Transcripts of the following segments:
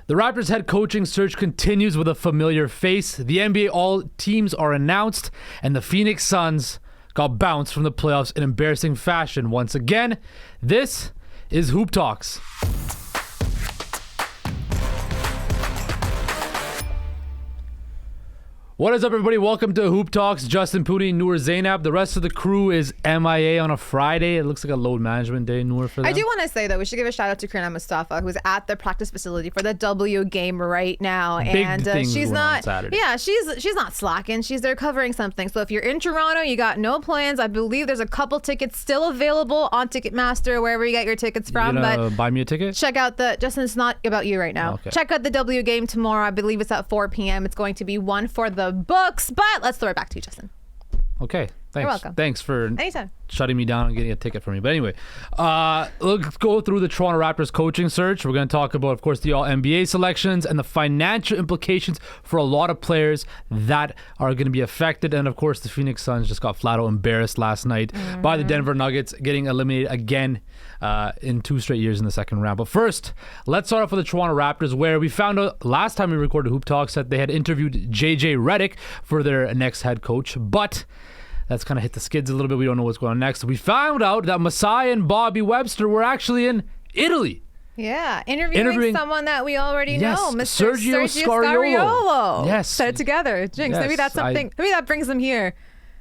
The Raptors head coaching search continues with a familiar face. The NBA all teams are announced, and the Phoenix Suns got bounced from the playoffs in embarrassing fashion once again. This is Hoop Talks. What is up, everybody? Welcome to Hoop Talks. Justin Pooni Noor Zainab. The rest of the crew is MIA on a Friday. It looks like a load management day, Noor, for them. I do want to say, though, we should give a shout out to Karina Mustafa, who's at the practice facility for the W game right now. Big things she's not. on Saturday. Yeah, she's not slacking. She's there covering something. So if you're in Toronto, you got no plans. I believe there's a couple tickets still available on Ticketmaster, wherever you get your tickets from. You gonna buy me a ticket? Check out Justin, it's not about you right now. Okay. Check out the W game tomorrow. I believe it's at 4 p.m. It's going to be one for the books. But let's throw it back to you, Justin. Okay. Thanks. You're welcome. Thanks for Anytime. shutting me down and getting a ticket for me. But anyway, let's go through the Toronto Raptors coaching search. We're going to talk about, of course, the All-NBA selections and the financial implications for a lot of players that are going to be affected. And, of course, the Phoenix Suns just got flat out embarrassed last night by the Denver Nuggets, getting eliminated again in 2 straight years in the second round. But first, let's start off with the Toronto Raptors, where we found out last time we recorded Hoop Talks that they had interviewed JJ Redick for their next head coach. But that's kind of hit the skids a little bit. We don't know what's going on next. We found out that Masai and Bobby Webster were actually in Italy. Yeah, interviewing someone that we already know, Mr. Sergio Scariolo. Yes. Said it together. Jinx, yes, maybe that's something. Maybe that brings them here.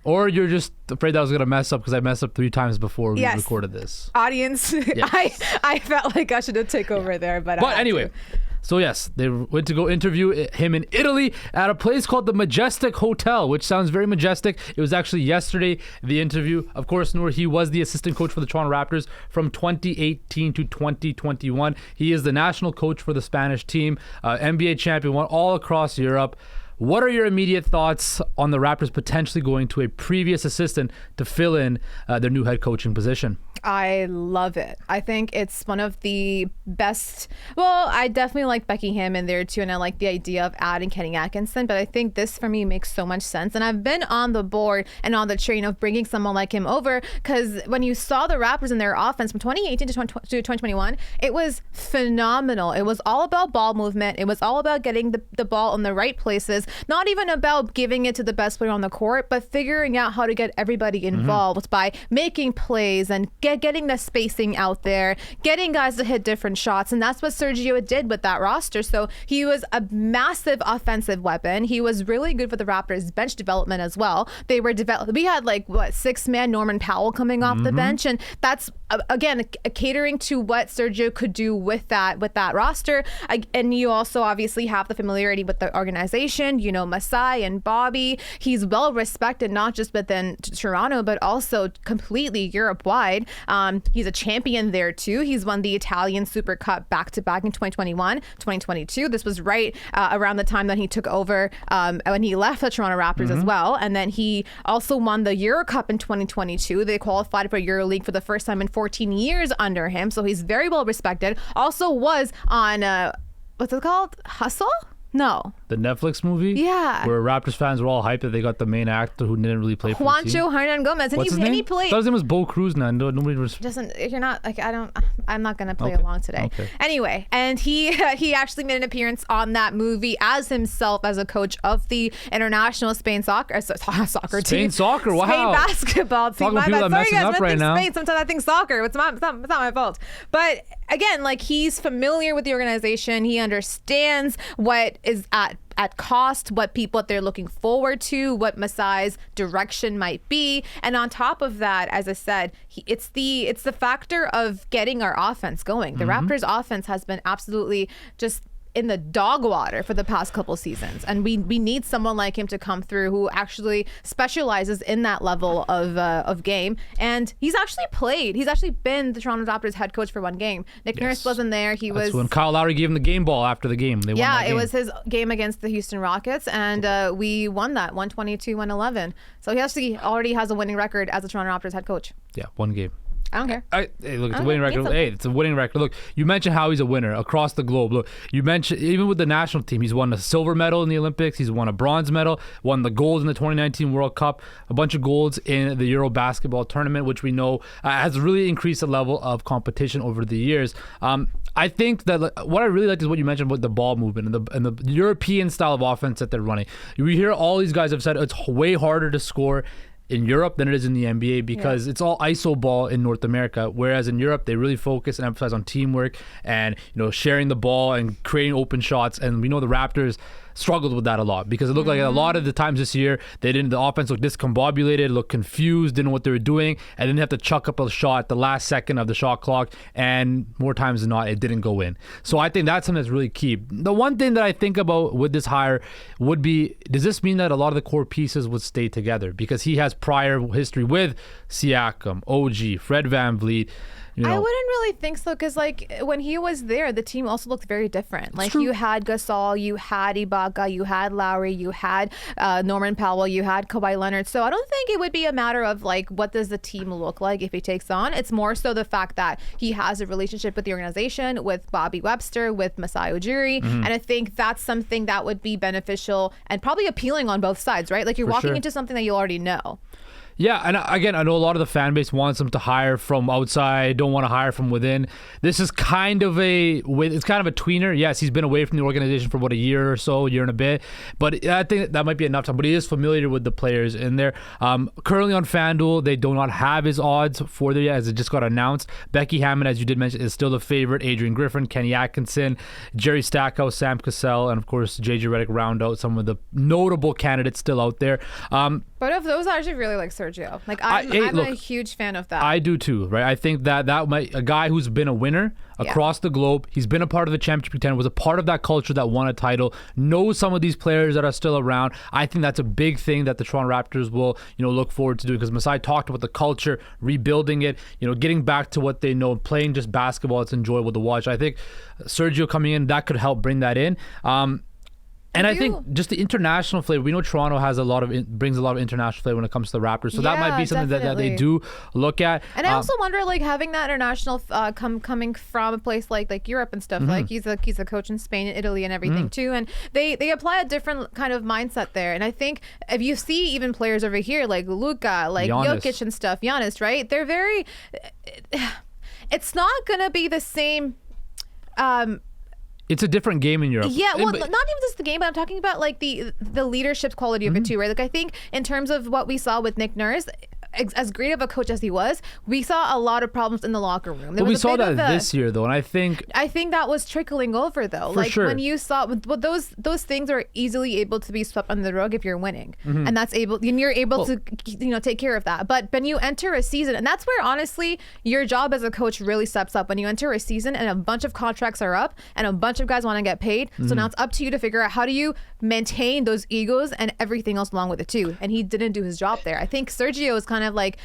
Or you're just afraid that I was going to mess up because I messed up 3 times before we recorded this. Audience, yes. I felt like I should have taken over there, but anyway. So yes, they went to go interview him in Italy at a place called the Majestic Hotel, which sounds very majestic. It was actually yesterday, the interview. Of course, Noor, he was the assistant coach for the Toronto Raptors from 2018 to 2021. He is the national coach for the Spanish team, NBA champion, won all across Europe. What are your immediate thoughts on the Raptors potentially going to a previous assistant to fill in their new head coaching position? I love it. I think it's one of the best. Well, I definitely like Becky Hammon there too, and I like the idea of adding Kenny Atkinson, but I think this for me makes so much sense. And I've been on the board and on the train of bringing someone like him over, because when you saw the Raptors in their offense from 2018 to 2021, it was phenomenal. It was all about ball movement. It was all about getting the ball in the right places, not even about giving it to the best player on the court, but figuring out how to get everybody involved by making plays and getting the spacing out there, getting guys to hit different shots. And that's what Sergio did with that roster. So he was a massive offensive weapon. He was really good for the Raptors bench development as well. We had 6-man Norman Powell coming off the bench, and that's again catering to what Sergio could do with that roster. And you also obviously have the familiarity with the organization, you know, Masai and Bobby. He's well respected not just within Toronto but also completely Europe wide. He's a champion there too. He's won the Italian Super Cup back-to-back in 2021, 2022. This was right around the time that he took over when he left the Toronto Raptors as well. And then he also won the Euro Cup in 2022. They qualified for EuroLeague for the first time in 14 years under him. So he's very well respected. Also was on, what's it called? Hustle? No. The Netflix movie? Yeah. Where Raptors fans were all hyped that they got the main actor who didn't really play for the team. Juancho Hernan Gomez. What's his name? He played. I thought his name was Bo Cruz now. Nobody was... Justin, if you're not, I'm not going to play along today. Okay. Anyway, and he actually made an appearance on that movie as himself as a coach of the international Spain soccer team. Spain soccer, wow. Spain basketball team. Talking about people that are messing up right now. Spain, sometimes I think soccer. It's not my fault. But again, he's familiar with the organization. He understands what is at cost, what they're looking forward to, what Masai's direction might be. And on top of that, as I said, it's the factor of getting our offense going. The Raptors offense has been absolutely just in the dog water for the past couple seasons, and we need someone like him to come through who actually specializes in that level of game. And he's actually been the Toronto Raptors head coach for 1 game. Nick Nurse wasn't there. That's when Kyle Lowry gave him the game ball after the game. They won that game. It was his game against the Houston Rockets, and we won that 122-111. So he actually already has a winning record as a Toronto Raptors head coach. Yeah, 1 game. I don't care. Hey, look, it's a Okay, winning means record. something. Hey, it's a winning record. Look, you mentioned how he's a winner across the globe. Look, you mentioned even with the national team, he's won a silver medal in the Olympics. He's won a bronze medal, won the gold in the 2019 World Cup, a bunch of golds in the Euro basketball tournament, which we know has really increased the level of competition over the years. I think that what I really liked is what you mentioned about the ball movement and the European style of offense that they're running. You hear all these guys have said it's way harder to score in Europe than it is in the NBA because it's all ISO ball in North America, whereas in Europe they really focus and emphasize on teamwork and sharing the ball and creating open shots. And we know the Raptors struggled with that a lot because it looked like a lot of the times this year the offense looked discombobulated, looked confused, didn't know what they were doing, and then they have to chuck up a shot at the last second of the shot clock, and more times than not it didn't go in. So I think that's something that's really key. The one thing that I think about with this hire would be, does this mean that a lot of the core pieces would stay together? Because he has prior history with Siakam, OG, Fred VanVleet. I wouldn't really think so because, like, when he was there, the team also looked very different. Like, you had Gasol, you had Ibaka, you had Lowry, you had Norman Powell, you had Kawhi Leonard. So I don't think it would be a matter of, like, what does the team look like if he takes on. It's more so the fact that he has a relationship with the organization, with Bobby Webster, with Masai Ujiri. And I think that's something that would be beneficial and probably appealing on both sides, right? Like, you're walking into something that you already know. Yeah, and again, I know a lot of the fan base wants him to hire from outside, don't want to hire from within. This is kind of a tweener. Yes, he's been away from the organization for about a year or so, year and a bit, but I think that might be enough time. But he is familiar with the players in there. Currently on FanDuel, they do not have his odds for there yet, as it just got announced. Becky Hammond, as you did mention, is still the favorite. Adrian Griffin, Kenny Atkinson, Jerry Stackhouse, Sam Cassell, and of course JJ Redick round out some of the notable candidates still out there. But of those, I actually really like Sergio. Like, I'm a huge fan of that. I do too, right? I think that might, a guy who's been a winner across the globe, he's been a part of the championship contender, was a part of that culture that won a title, knows some of these players that are still around. I think that's a big thing that the Toronto Raptors will, look forward to doing, because Masai talked about the culture, rebuilding it, getting back to what they know, playing just basketball. It's enjoyable to watch. I think Sergio coming in, that could help bring that in. And I think just the international flavor. We know Toronto has brings a lot of international flavor when it comes to the Raptors, so that might be something that they do look at. And I also wonder, like, having that international coming from a place like Europe and stuff. Like, he's a coach in Spain and Italy and everything too, and they apply a different kind of mindset there. And I think if you see even players over here like Luka, like Giannis. Jokic and stuff, Giannis, right? They're very. It's not gonna be the same. It's a different game in Europe. Yeah, well, not even just the game, but I'm talking about, like, the leadership quality of it too, right? Like, I think in terms of what we saw with Nick Nurse, as great of a coach as he was, we saw a lot of problems in the locker room. But we saw that this year, though, and I think that was trickling over, though. Like, sure. when you saw, well, those things are easily able to be swept under the rug if you're winning, and you're able to take care of that. But when you enter a season, and that's where honestly your job as a coach really steps up. When you enter a season and a bunch of contracts are up and a bunch of guys want to get paid, so now it's up to you to figure out how do you maintain those egos and everything else along with it too. And he didn't do his job there. I think Sergio is kind of like,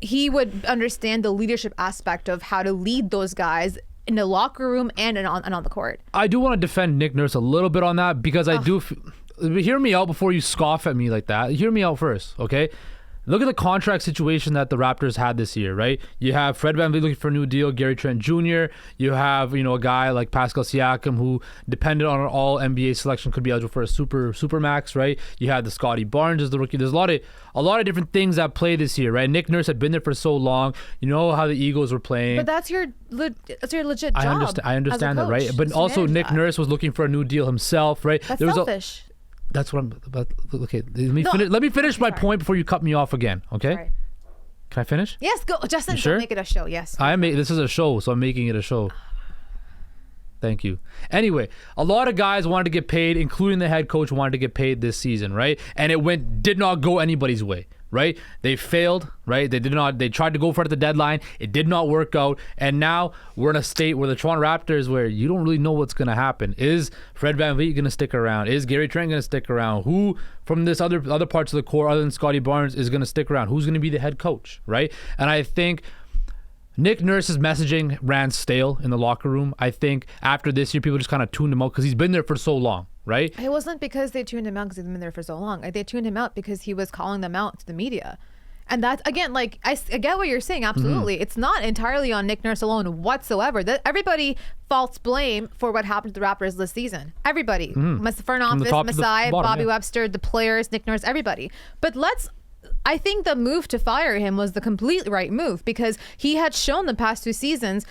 he would understand the leadership aspect of how to lead those guys in the locker room and on the court. I do want to defend Nick Nurse a little bit on that, because I do. Hear me out before you scoff at me like that. Hear me out first, okay? Look at the contract situation that the Raptors had this year, right? You have Fred VanVleet looking for a new deal, Gary Trent Jr. You have, a guy like Pascal Siakam who, dependent on an all-NBA selection, could be eligible for a super max, right? You had the Scotty Barnes as the rookie. There's a lot of different things at play this year, right? Nick Nurse had been there for so long. You know how the Eagles were playing. But that's your legit job. I understand that, right? But also Nick Nurse was looking for a new deal himself, right? That's selfish. That's what I'm about. Okay, let me finish my point before you cut me off again, okay? Right. Can I finish? Yes, go. Justin, sure? Make it a show, yes. This is a show, so I'm making it a show. Thank you. Anyway, a lot of guys wanted to get paid, including the head coach wanted to get paid this season, right? And it did not go anybody's way, right? They failed, right? They tried to go for it at the deadline. It did not work out. And now we're in a state where the Toronto Raptors, where you don't really know what's going to happen. Is Fred VanVleet going to stick around? Is Gary Trent going to stick around? Who from this other parts of the core, other than Scotty Barnes, is going to stick around? Who's going to be the head coach, right? And I think Nick Nurse's messaging ran stale in the locker room. I think after this year, people just kind of tuned him out because he's been there for so long, right? It wasn't because they tuned him out because he's been there for so long. They tuned him out because he was calling them out to the media. And that's, again, like, I get what you're saying. Absolutely. It's not entirely on Nick Nurse alone whatsoever. Everybody faults blame for what happened to the Raptors this season. Everybody. Front office, Masai, Bobby Webster, the players, Nick Nurse, everybody. But I think the move to fire him was the completely right move, because he had shown the past 2 seasons,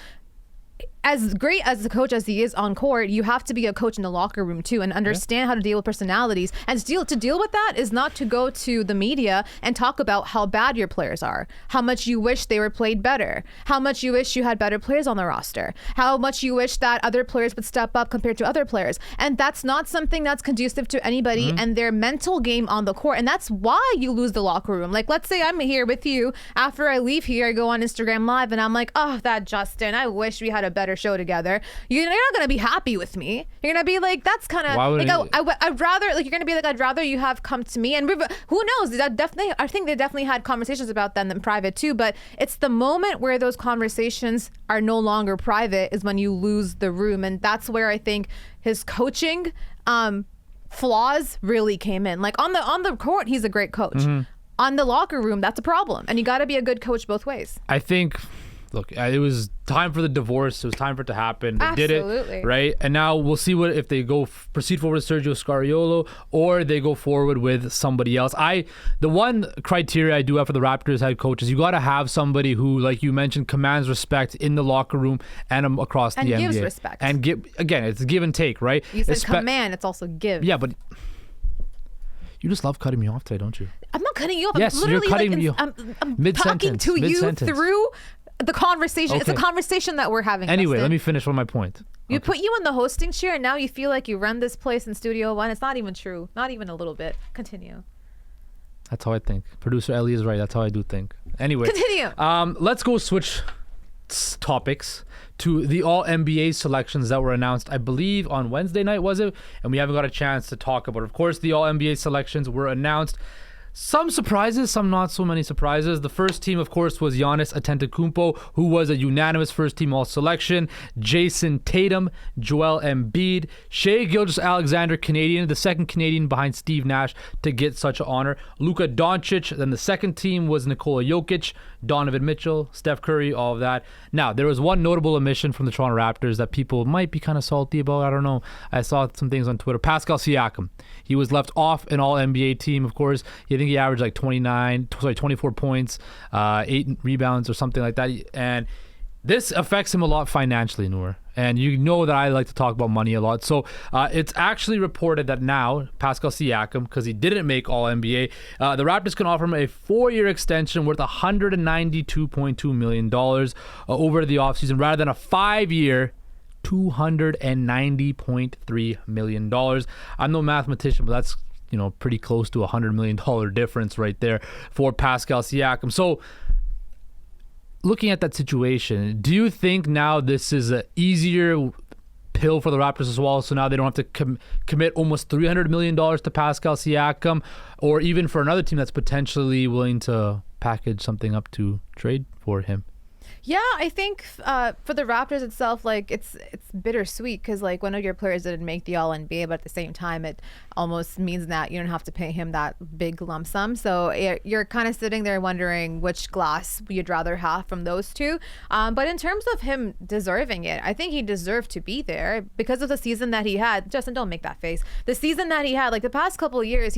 as great as the coach as he is on court, you have to be a coach in the locker room too, and understand how to deal with personalities. And to deal with that is not to go to the media and talk about how bad your players are, how much you wish they were played better, how much you wish you had better players on the roster, how much you wish that other players would step up compared to other players. And that's not something that's conducive to anybody and their mental game on the court. And that's why you lose the locker room. Like, let's say I'm here with you. After I leave here, I go on Instagram Live and I'm like, oh, that Justin, I wish we had a better show together. You're not gonna be happy with me. You're gonna be like, that's kind of like, I'd rather, like, you're gonna be like, I'd rather you have come to me. And who knows, I think they definitely had conversations about them in private too, but it's the moment where those conversations are no longer private is when you lose the room. And that's where I think his coaching flaws really came in. Like, on the court, he's a great coach. On the locker room, that's a problem, and you got to be a good coach both ways. I think, look, it was time for the divorce. It was time for it to happen. They did it, right? And now we'll see what if they proceed forward with Sergio Scariolo or they go forward with somebody else. The one criteria I do have for the Raptors head coach is you got to have somebody who, like you mentioned, commands respect in the locker room and across the NBA. And gives respect. And again, it's a give and take, right? You said command, it's also give. Yeah, but you just love cutting me off today, don't you? I'm not cutting you off. Yes, I'm literally you're cutting me off. I'm talking to you through the conversation. Okay. It's a conversation that we're having. Anyway, Justin. let me finish with my point. You put you in the hosting chair, and now you feel like you run this place in Studio One. It's not even true. Not even a little bit. Continue. That's how I think. Producer Ellie is right. That's how I do think. Anyway. Continue. Let's go switch topics to the All-NBA selections that were announced, I believe, on Wednesday night, was it? And we haven't got a chance to talk about it. Of course, the All-NBA selections were announced. Some surprises, some not so many surprises. The first team, of course, was Giannis Antetokounmpo, who was a unanimous first-team All-Selection. Jason Tatum, Joel Embiid, Shai Gilgeous-Alexander, Canadian, the second Canadian behind Steve Nash to get such an honor. Luka Doncic. Then the second team was Nikola Jokic, Donovan Mitchell, Steph Curry, all of that. Now, there was one notable omission from the Toronto Raptors that people might be kind of salty about. I don't know. I saw some things on Twitter. Pascal Siakam. He was left off an All-NBA team, of course. I think he averaged like 24 points, 8 rebounds or something like that. And this affects him a lot financially, Noor. And you know that I like to talk about money a lot. So it's actually reported that now Pascal Siakam, because he didn't make All-NBA, the Raptors can offer him a 4-year extension worth $192.2 million over the offseason rather than a 5-year $290.3 million. I'm no mathematician, but that's pretty close to $100 million difference right there for Pascal Siakam. So looking at that situation, do you think now this is an easier pill for the Raptors as well? So now they don't have to commit almost $300 million to Pascal Siakam, or even for another team that's potentially willing to package something up to trade for him? Yeah, I think for the Raptors itself, like it's bittersweet because like one of your players didn't make the All-NBA, but at the same time, it almost means that you don't have to pay him that big lump sum. So you're kind of sitting there wondering which glass you'd rather have from those two. But in terms of him deserving it, I think he deserved to be there because of the season that he had. Justin, don't make that face. The season that he had, like the past couple of years,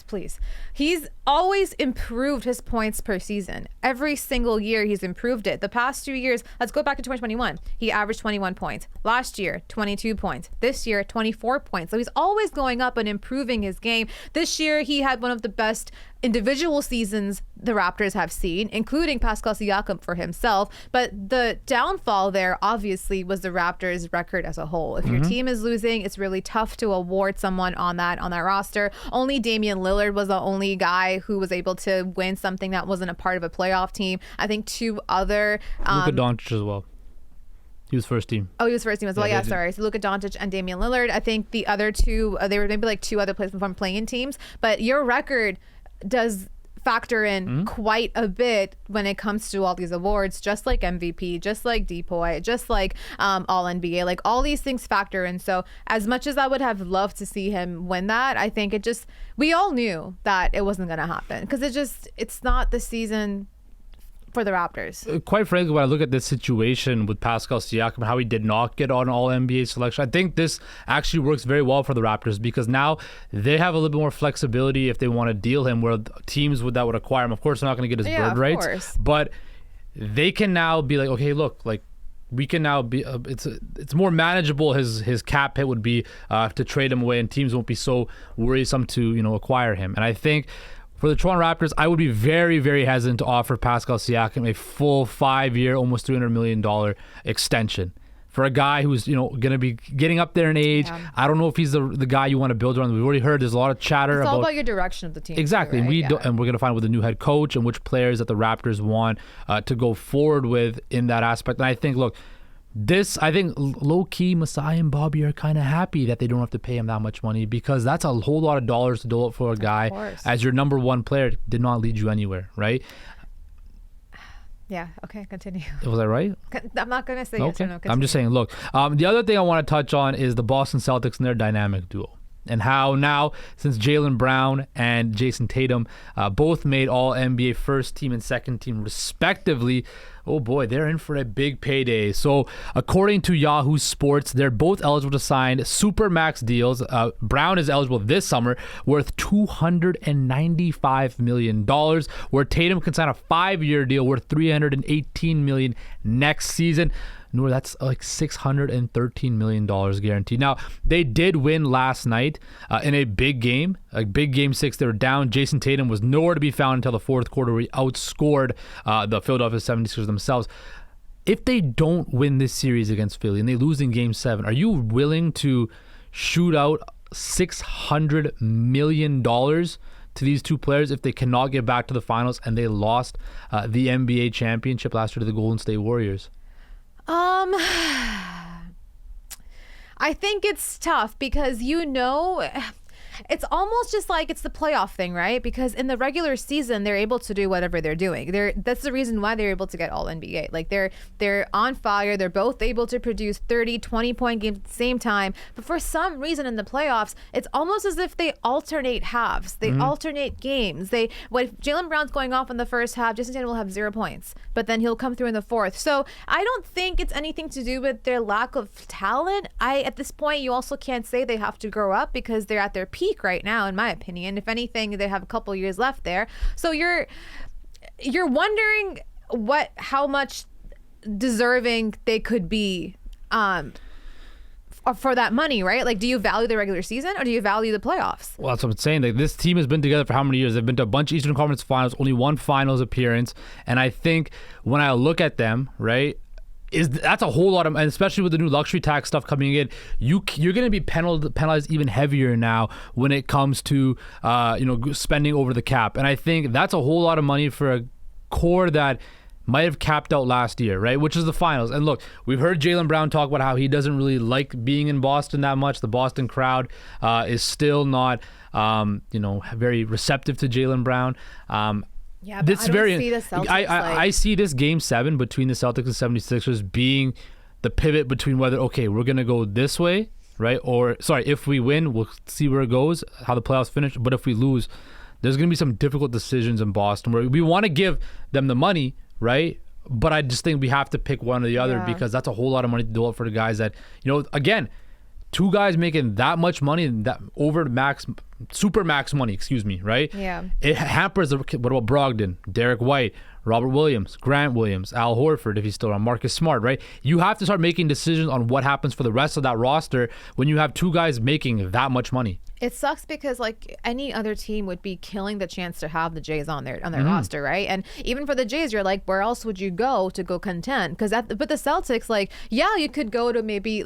please. He's always improved his points per season. Every single year he's improved it. The past 2 years, let's go back to 2021. He averaged 21 points. Last year, 22 points. This year, 24 points. So he's always going up and improving his game. This year, he had one of the best individual seasons the Raptors have seen, including Pascal Siakam for himself. But the downfall there, obviously, was the Raptors' record as a whole. If your team is losing, it's really tough to award someone on that roster. Only Damian Lillard was the only guy who was able to win something that wasn't a part of a playoff team. I think two other... Luka Doncic as well. He was first team. Oh, he was first team as well. Yeah, sorry. So Luka Doncic and Damian Lillard. I think the other two, they were maybe like two other players from playing teams. But your record does factor in quite a bit when it comes to all these awards, just like MVP, just like DPOY, just like All-NBA. Like, all these things factor in. So as much as I would have loved to see him win that, I think we all knew that it wasn't going to happen, because it's not the season for the Raptors. Quite frankly, when I look at this situation with Pascal Siakam, how he did not get on All-NBA selection, I think this actually works very well for the Raptors, because now they have a little bit more flexibility if they want to deal him, where teams that would acquire him, of course, they're not going to get his bird rights, course. but they can now be like, okay, look, like, we can now be it's more manageable. His cap hit would be to trade him away, and teams won't be so worrisome to acquire him. And I think for the Toronto Raptors, I would be very, very hesitant to offer Pascal Siakam a full 5-year, almost $300 million extension for a guy who's going to be getting up there in age. Yeah. I don't know if he's the guy you want to build around. We've already heard there's a lot of chatter It's all about your direction of the team. Exactly, too, right? and we're going to find with the new head coach and which players that the Raptors want to go forward with in that aspect. And I think, look, I think low-key, Masai and Bobby are kind of happy that they don't have to pay him that much money, because that's a whole lot of dollars to dole out for a guy as your number one player. Did not lead you anywhere, right? Yeah, okay, continue. Was I right? I'm not going to say yes or no. Continue. I'm just saying, look, the other thing I want to touch on is the Boston Celtics and their dynamic duo. And how now, since Jaylen Brown and Jason Tatum both made All-NBA first team and second team respectively, oh boy, they're in for a big payday. So according to Yahoo Sports, they're both eligible to sign supermax deals. Brown is eligible this summer, worth $295 million, where Tatum can sign a 5-year deal worth $318 million next season. Noor, that's like $613 million guaranteed. Now, they did win last night in a big game, Game 6. They were down. Jason Tatum was nowhere to be found until the fourth quarter, where he outscored the Philadelphia 76ers themselves. If they don't win this series against Philly and they lose in Game 7, are you willing to shoot out $600 million to these two players if they cannot get back to the finals and they lost the NBA championship last year to the Golden State Warriors? I think it's tough, because it's almost just like it's the playoff thing, right? Because in the regular season, they're able to do whatever they're doing. That's the reason why they're able to get All-NBA. Like, they're on fire. They're both able to produce 30, 20-point games at the same time. But for some reason in the playoffs, it's almost as if they alternate halves. They alternate games. If Jaylen Brown's going off in the first half, Jason Tatum will have 0 points, but then he'll come through in the fourth. So I don't think it's anything to do with their lack of talent. At this point, you also can't say they have to grow up, because they're at their peak right now, in my opinion. If anything, they have a couple years left there. So you're wondering how much deserving they could be for that money, right? Like, do you value the regular season or do you value the playoffs? Well, that's what I'm saying. Like, this team has been together for how many years? They've been to a bunch of Eastern Conference Finals, only one Finals appearance, and I think when I look at them, right, that's a whole lot of, and especially with the new luxury tax stuff coming in, you're going to be penalized even heavier now when it comes to spending over the cap. And I think that's a whole lot of money for a core that might have capped out last year, right? Which is the finals. And look, we've heard Jaylen Brown talk about how he doesn't really like being in Boston that much. The Boston crowd is still not very receptive to Jaylen Brown. Yeah, but see the Celtics, I see this Game 7 between the Celtics and 76ers being the pivot between whether, okay, we're going to go this way, right? Or, sorry, if we win, we'll see where it goes, how the playoffs finish. But if we lose, there's going to be some difficult decisions in Boston where we want to give them the money, right? But I just think we have to pick one or the other, because that's a whole lot of money to do it for the guys that, again, two guys making that much money, that over max, super max money, right? Yeah. It hampers what about Brogdon, Derek White, Robert Williams, Grant Williams, Al Horford, if he's still on, Marcus Smart, right? You have to start making decisions on what happens for the rest of that roster when you have two guys making that much money. It sucks because any other team would be killing the chance to have the Jays on their roster, right? And even for the Jays, you're like, where else would you go to go contend? But the Celtics, you could go to maybe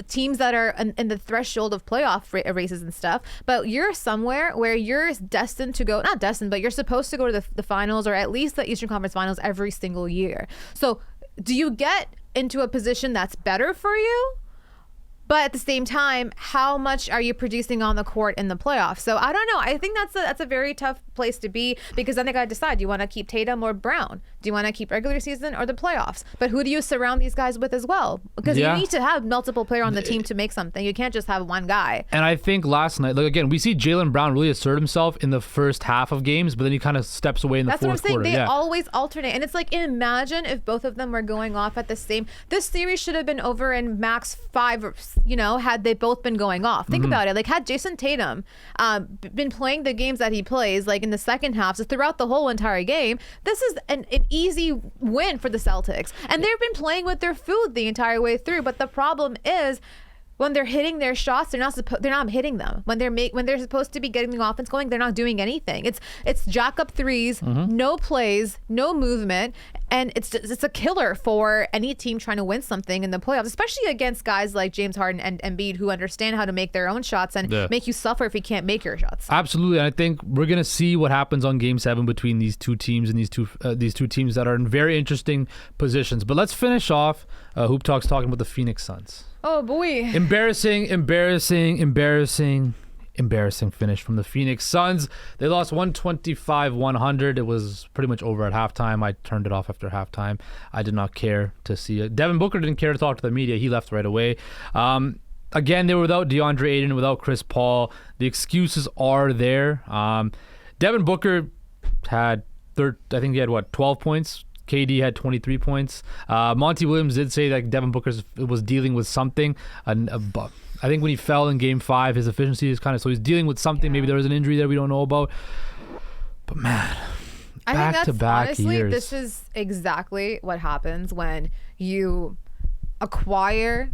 teams that are in the threshold of playoff races and stuff. But you're somewhere where you're destined to go, not destined, but you're supposed to go to the finals, or at least the Eastern Conference Finals every single year. So do you get into a position that's better for you, But at the same time, how much are you producing on the court in the playoffs? So I don't know. I think that's a very tough place to be, because then they got to decide, do you want to keep Tatum or Brown? Do you want to keep regular season or the playoffs? But who do you surround these guys with as well? Because you need to have multiple players on the team to make something. You can't just have one guy. And I think last night, like again, we see Jaylen Brown really assert himself in the first half of games, but then he kind of steps away in the fourth quarter. That's what I'm saying. They always alternate. And it's like, imagine if both of them were going off at the same. This series should have been over in max 5, had they both been going off. Think about it. Like, had Jason Tatum been playing the games that he plays, like in the second half, so throughout the whole entire game, this is an easy win for the Celtics. And they've been playing with their food the entire way through. But the problem is, when they're hitting their shots, they're not hitting them. When they're supposed to be getting the offense going, they're not doing anything. It's jack up threes, no plays, no movement, and it's a killer for any team trying to win something in the playoffs, especially against guys like James Harden and Embiid, who understand how to make their own shots and make you suffer if you can't make your shots. Absolutely, and I think we're gonna see what happens on Game 7 between these two teams and these two teams that are in very interesting positions. But let's finish off Hoop Talks talking about the Phoenix Suns. Oh boy. Embarrassing finish from the Phoenix Suns. They lost 125-100. It was pretty much over at halftime. I turned it off after halftime. I did not care to see it. Devin Booker didn't care to talk to the media. He left right away. Again, they were without DeAndre Ayton, without Chris Paul. The excuses are there. Devin Booker had, I think he had 12 points. KD had 23 points. Monty Williams did say that Devin Booker was dealing with something. I think when he fell in Game 5, his efficiency is so he's dealing with something. Maybe there was an injury there we don't know about. But man, back-to-back honestly, years. This is exactly what happens when you acquire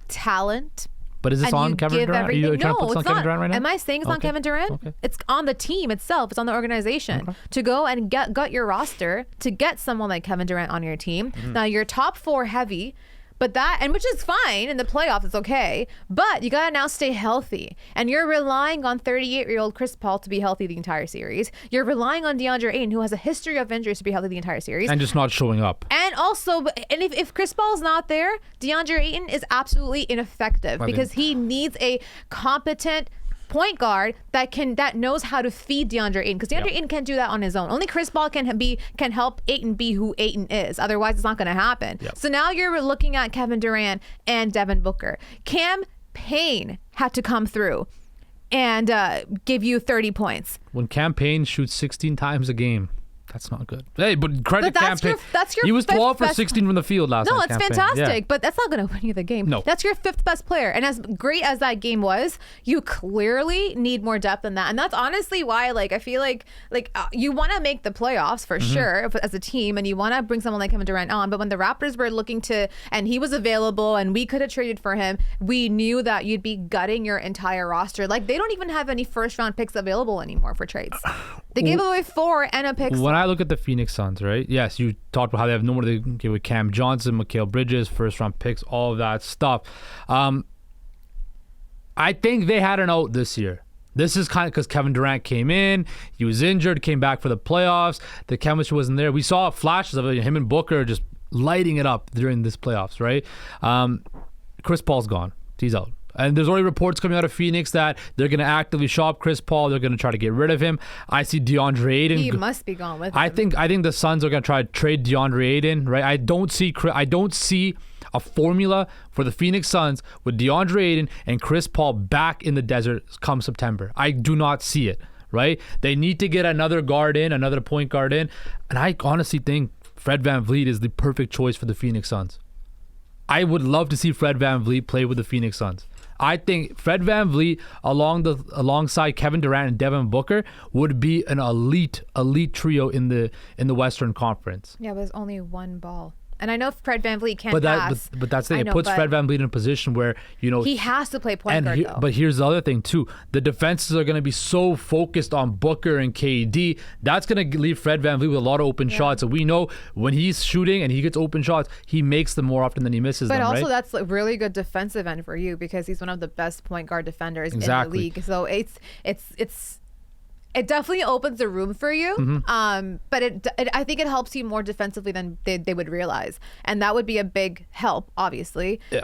talent. But is this on Kevin Durant? Are you trying to put this on Kevin Durant right now? Am I saying it's on Kevin Durant? Okay. It's on the team itself. It's on the organization to go and gut your roster to get someone like Kevin Durant on your team. Now you're top 4 heavy, but which is fine in the playoffs, it's okay. But you gotta now stay healthy, and you're relying on 38-year-old Chris Paul to be healthy the entire series. You're relying on DeAndre Ayton, who has a history of injuries, to be healthy the entire series, and just not showing up. And also, if Chris Paul's not there, DeAndre Ayton is absolutely ineffective because he needs a competent point guard that knows how to feed DeAndre Ayton, because DeAndre Ayton can't do that on his own. Only Chris Paul can help Ayton be who Ayton is. Otherwise, it's not going to happen. So now you're looking at Kevin Durant and Devin Booker. Cam Payne had to come through and give you 30 points. When Cam Payne shoots 16 times a game, that's not good. Hey, but credit Cam Payne. He was 12 for 16 from the field last night. No, it's fantastic, but that's not going to win you the game. No. That's your 5th best player. And as great as that game was, you clearly need more depth than that. And that's honestly why, I feel like you want to make the playoffs for sure as a team, and you want to bring someone like Kevin Durant on. But when the Raptors were looking to, and he was available, and we could have traded for him, we knew that you'd be gutting your entire roster. They don't even have any first-round picks available anymore for trades. They gave away 4 and a pick. When I look at the Phoenix Suns, right? Yes, you talked about how they have no more to give with Cam Johnson, Mikal Bridges, first-round picks, all of that stuff. I think they had an out this year. This is kind of because Kevin Durant came in, he was injured, came back for the playoffs. The chemistry wasn't there. We saw flashes of him and Booker just lighting it up during this playoffs, right? Chris Paul's gone. He's out. And there's already reports coming out of Phoenix that they're going to actively shop Chris Paul. They're going to try to get rid of him. I see DeAndre Ayton. He must be gone with him. I think the Suns are going to try to trade DeAndre Ayton, right? I don't see a formula for the Phoenix Suns with DeAndre Ayton and Chris Paul back in the desert come September. I do not see it, right? They need to get another point guard in. And I honestly think Fred VanVleet is the perfect choice for the Phoenix Suns. I would love to see Fred VanVleet play with the Phoenix Suns. I think Fred VanVleet alongside Kevin Durant and Devin Booker would be an elite trio in the Western Conference. Yeah, but there's only one ball. And I know Fred VanVleet can't pass. But that's the thing. It puts Fred VanVleet in a position where, he has to play point guard, though. But here's the other thing, too. The defenses are going to be so focused on Booker and KD. That's going to leave Fred VanVleet with a lot of open shots. And we know when he's shooting and he gets open shots, he makes them more often than he misses them, But also, right? that's a really good defensive end for you, because he's one of the best point guard defenders in the league. So it definitely opens the room for you, but I think it helps you more defensively than they would realize, and that would be a big help, obviously. Yeah.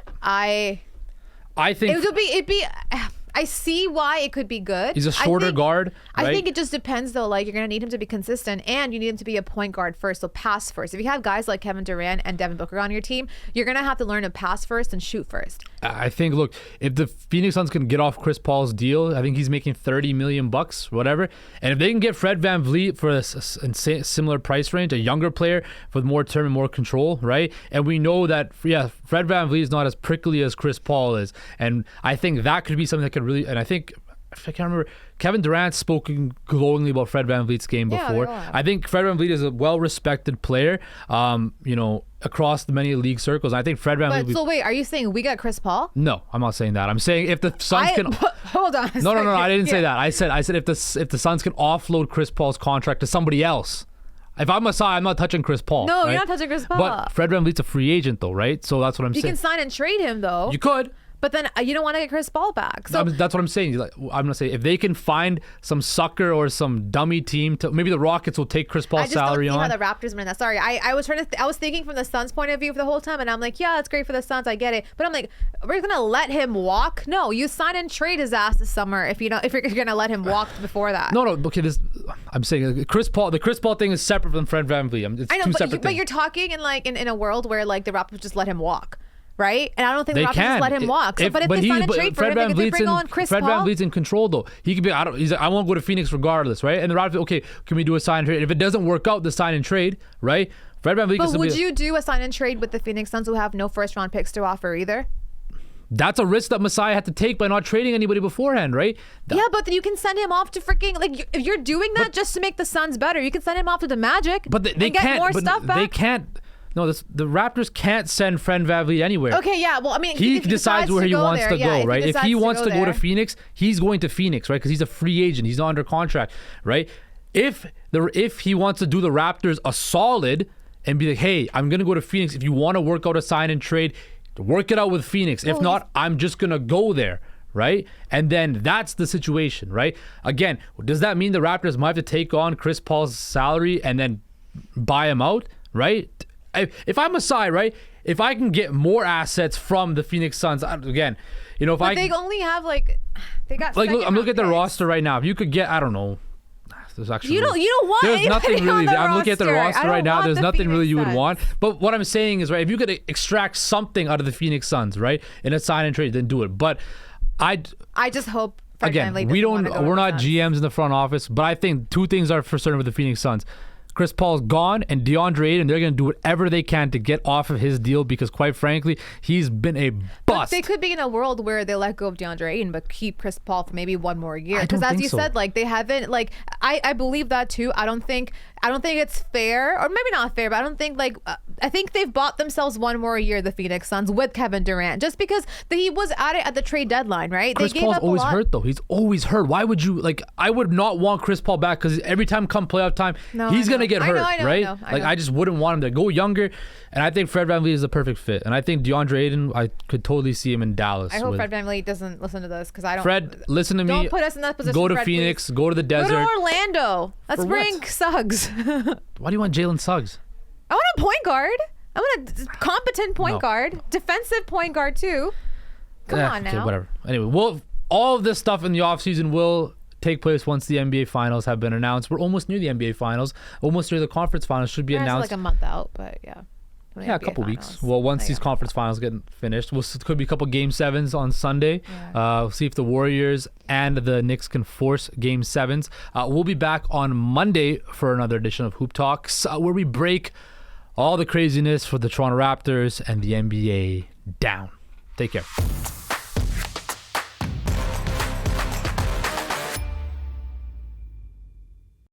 I think it'd be. I see why it could be good. He's a shorter guard. Right? I think it just depends though. Like you're gonna need him to be consistent, and you need him to be a point guard first, so pass first. If you have guys like Kevin Durant and Devin Booker on your team, you're gonna have to learn to pass first and shoot first. I think, look, if the Phoenix Suns can get off Chris Paul's deal, I think he's making $30 million, whatever. And if they can get Fred VanVleet for a similar price range, a younger player with more term and more control, right? And we know that, Fred VanVleet is not as prickly as Chris Paul is. And I think that could be something that could really, and I think, I can't remember, Kevin Durant's spoken glowingly about Fred VanVleet's game before. I think Fred VanVleet is a well-respected player, across the many league circles. I think Fred VanVleet. But so wait, are you saying we got Chris Paul? No, I'm not saying that. I'm saying if the Suns can. Hold on. No, I didn't say that. I said if the Suns can offload Chris Paul's contract to somebody else. If I'm Masai, I'm not touching Chris Paul. No, right? you're not touching Chris Paul. But Fred VanVleet's a free agent, though, right? So that's what I'm saying. You can sign and trade him, though. You could. But then you don't want to get Chris Paul back. So that's what I'm saying. Like, I'm gonna say if they can find some sucker or some dummy team to, maybe the Rockets will take Chris Paul's salary on. I just don't see how the Raptors win that. Sorry, I was trying to. I was thinking from the Suns' point of view for the whole time, and I'm like, yeah, it's great for the Suns. I get it, but I'm like, we're gonna let him walk? No, you sign and trade his ass this summer if you're gonna let him walk before that. No. Okay, I'm saying Chris Paul. The Chris Paul thing is separate from Fred VanVleet. It's I know, two but separate things. you're talking in a world where like the Raptors just let him walk. Right? And I don't think the Raptors just let him walk. So, but if they sign a trade for him, they could bring on Chris Paul. Fred VanVleet's in control, though. He could be, he's like, I won't go to Phoenix regardless, right? And the Raptors, okay, can we do a sign and trade? If it doesn't work out, the sign and trade, right? Fred VanVleet But would you do a sign and trade with the Phoenix Suns who have no first round picks to offer either? That's a risk that Masai had to take by not trading anybody beforehand, right? Yeah, but then you can send him off to freaking, like, if you're doing that just to make the Suns better, you can send him off to the Magic. But they get can't. more stuff back. They can't. No, the Raptors can't send Fred VanVleet anywhere. Okay, yeah. Well, I mean, he decides where he wants to go, right? If he wants to go to Phoenix, he's going to Phoenix, right? Because he's a free agent. He's not under contract, right? If he wants to do the Raptors a solid and be like, hey, I'm gonna go to Phoenix. If you want to work out a sign and trade, work it out with Phoenix. If not, I'm just gonna go there. Right? And then that's the situation, right? Again, does that mean the Raptors might have to take on Chris Paul's salary and then buy him out, right? If I'm Masai, right? If I can get more assets from the Phoenix Suns, again, if but they only have they got look, I'm looking at the roster right now. If you could get, I don't know. There's actually you don't want there's nothing really. I'm looking at the roster right now. There's nothing really you would want. But what I'm saying is, right, if you could extract something out of the Phoenix Suns, right, in a sign and trade, then do it. But I just hope again, we're not GMs in the front office, but I think two things are for certain with the Phoenix Suns. Chris Paul's gone, and DeAndre Ayton, they're going to do whatever they can to get off of his deal because, quite frankly, he's been a bust. But they could be in a world where they let go of DeAndre Ayton but keep Chris Paul for maybe one more year. Because as you said, they haven't, I believe that too. I don't think it's fair, or maybe not fair, but I don't think, I think they've bought themselves one more year, the Phoenix Suns, with Kevin Durant, just because he was at it at the trade deadline, right? Chris Paul's always hurt, though. He's always hurt. Why would you, I would not want Chris Paul back because every time come playoff time, he's going to get hurt, right? I just wouldn't want him to go younger. And I think Fred VanVleet is the perfect fit. And I think DeAndre Ayton, I could totally see him in Dallas. I hope Fred VanVleet doesn't listen to this because I don't. Fred, listen to me. Don't put us in that position. Go to Fred, Phoenix. Please. Go to the desert. Go to Orlando. Let's bring Suggs. Why do you want Jalen Suggs? I want a point guard. I want a competent point guard. Defensive point guard, too. Come on now. Okay, whatever. Anyway, all of this stuff in the offseason will take place once the NBA finals have been announced. We're almost near the NBA finals. Almost near the conference finals. Should be announced. It's a month out, but yeah. Yeah, a couple weeks. Well, once these conference finals get finished, could be a couple Game 7s on Sunday. Yeah. We'll see if the Warriors and the Knicks can force Game 7s. We'll be back on Monday for another edition of Hoop Talks, where we break all the craziness for the Toronto Raptors and the NBA down. Take care.